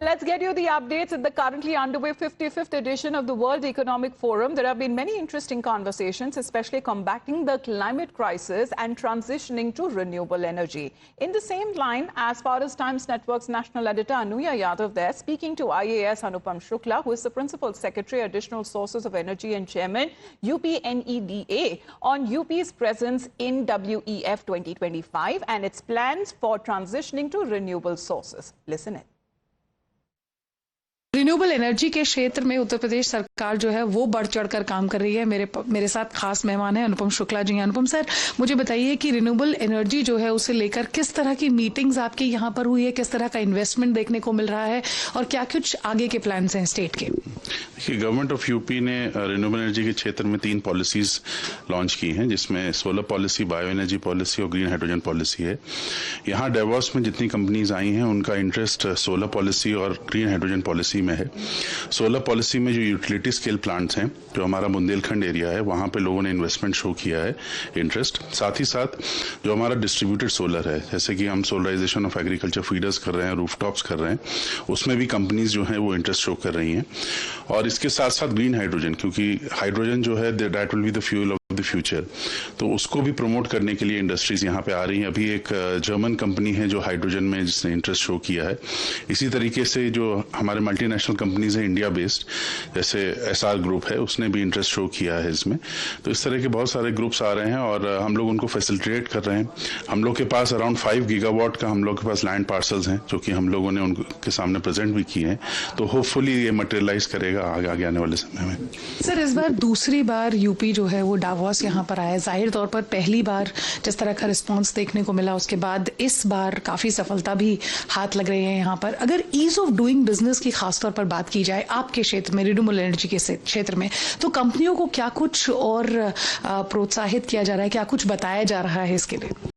Let's get you the updates at the currently underway 55th edition of the World Economic Forum. There have been many interesting conversations, especially combating the climate crisis and transitioning to renewable energy. In the same line, as far as Times Network's national editor Anuya Yadav there, speaking to IAS Anupam Shukla, who is the Principal Secretary, Additional Sources of Energy and Chairman, UPNEDA, on UP's presence in WEF 2025 and its plans for transitioning to renewable sources. Listen in. Renewable energy के क्षेत्र में उत्तर प्रदेश सरकार जो है वो बढ़ चढ़कर काम कर रही है। मेरे साथ खास मेहमान है अनुपम शुक्ला जी। अनुपम सर, मुझे बताइए कि रिन्यूएबल एनर्जी जो है उसे लेकर किस तरह की मीटिंग्स आपके यहाँ पर हुई है, किस तरह का इन्वेस्टमेंट देखने को मिल रहा है और क्या कुछ आगे के प्लान्स हैं स्टेट के? देखिए, गवर्नमेंट ऑफ यूपी ने रिन्यूएबल एनर्जी के क्षेत्र में 3 पॉलिसीज लॉन्च की हैं, जिसमें solar policy, bio energy policy और ग्रीन हाइड्रोजन पॉलिसी है। यहाँ डेवॉस में जितनी कंपनीज आई हैं उनका इंटरेस्ट सोलर पॉलिसी और ग्रीन हाइड्रोजन पॉलिसी में है। सोलर पॉलिसी में जो यूटिलिटी स्केल प्लांट्स हैं, जो हमारा बुंदेलखंड एरिया है, वहां पे लोगों ने इन्वेस्टमेंट शो किया है, इंटरेस्ट। साथ ही साथ जो हमारा डिस्ट्रीब्यूटेड सोलर है, जैसे कि हम सोलराइजेशन ऑफ एग्रीकल्चर फीडर्स कर रहे हैं, रूफटॉप्स कर रहे हैं, उसमें भी कंपनीज जो हैं वो इंटरेस्ट शो कर रही हैं। और इसके साथ साथ ग्रीन हाइड्रोजन, क्योंकि हाइड्रोजन जो है that will be the fuel the future, तो उसको भी प्रमोट करने के लिए इंडस्ट्रीज यहाँ पे आ रही हैं। अभी एक जर्मन कंपनी है जो हाइड्रोजन में जिसने इंटरेस्ट शो किया है। इसी तरीके से जो हमारे मल्टीनेशनल कंपनीज हैं इंडिया बेस्ड, जैसे एसआर ग्रुप है, उसने भी इंटरेस्ट शो किया है इसमें। तो इस तरह के बहुत सारे ग्रुप्स आ रहे हैं और हम लोग उनको फैसिलिटेट कर रहे हैं। हम लोग के पास अराउंड 5 गीगावाट का हम लोग के पास लैंड पार्सल्स हैं, जो कि हम लोगों ने उनके सामने प्रेजेंट भी किए हैं। तो होपफुली ये मटेरियलाइज करेगा आगे आने वाले समय में। सर, इस बार दूसरी बार यूपी जो है वो डावोस यहाँ पर आया। जाहिर तौर पर पहली बार जिस तरह का रिस्पांस देखने को मिला, उसके बाद इस बार काफी सफलता भी हाथ लग रही है यहाँ पर। अगर ईज ऑफ डूइंग बिजनेस की खासतौर पर बात की जाए आपके क्षेत्र में, रिन्यूएबल एनर्जी के क्षेत्र में, तो कंपनियों को क्या कुछ और प्रोत्साहित किया जा रहा है, क्या कुछ बताया जा रहा है इसके लिए?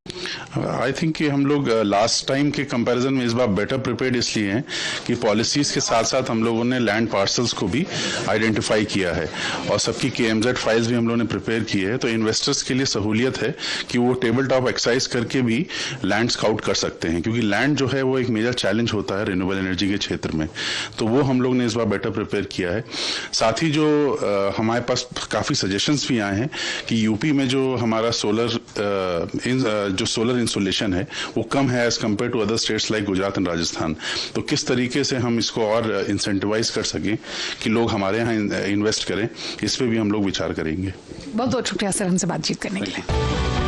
आई थिंक कि हम लोग लास्ट टाइम के कंपैरिजन में इस बार बेटर प्रिपेयर्ड इसलिए हैं कि पॉलिसीज के साथ साथ हम लोगों ने लैंड पार्सल्स को भी आइडेंटिफाई किया है और सबकी KMZ फाइल्स भी हम लोगों ने प्रिपेयर की है। तो इन्वेस्टर्स के लिए सहूलियत है कि वो टेबल टॉप एक्सरसाइज करके भी लैंड स्काउट कर सकते हैं, क्योंकि लैंड जो है वो एक मेजर चैलेंज होता है रिन्यूएबल एनर्जी के क्षेत्र में। तो वो हम लोग ने इस बार बेटर प्रिपेयर किया है। साथ ही जो हमारे पास काफी सजेशंस भी आए हैं कि यूपी में जो हमारा सोलर इंस्टॉलेशन है वो कम है as compare to other states like Gujarat and Rajasthan. तो किस तरीके से हम इसको और इंसेंटिवाइज कर सकें कि लोग हमारे यहाँ इन्वेस्ट करें, इस पे भी हम लोग विचार करेंगे। बहुत बहुत शुक्रिया सर हमसे बातचीत करने के लिए।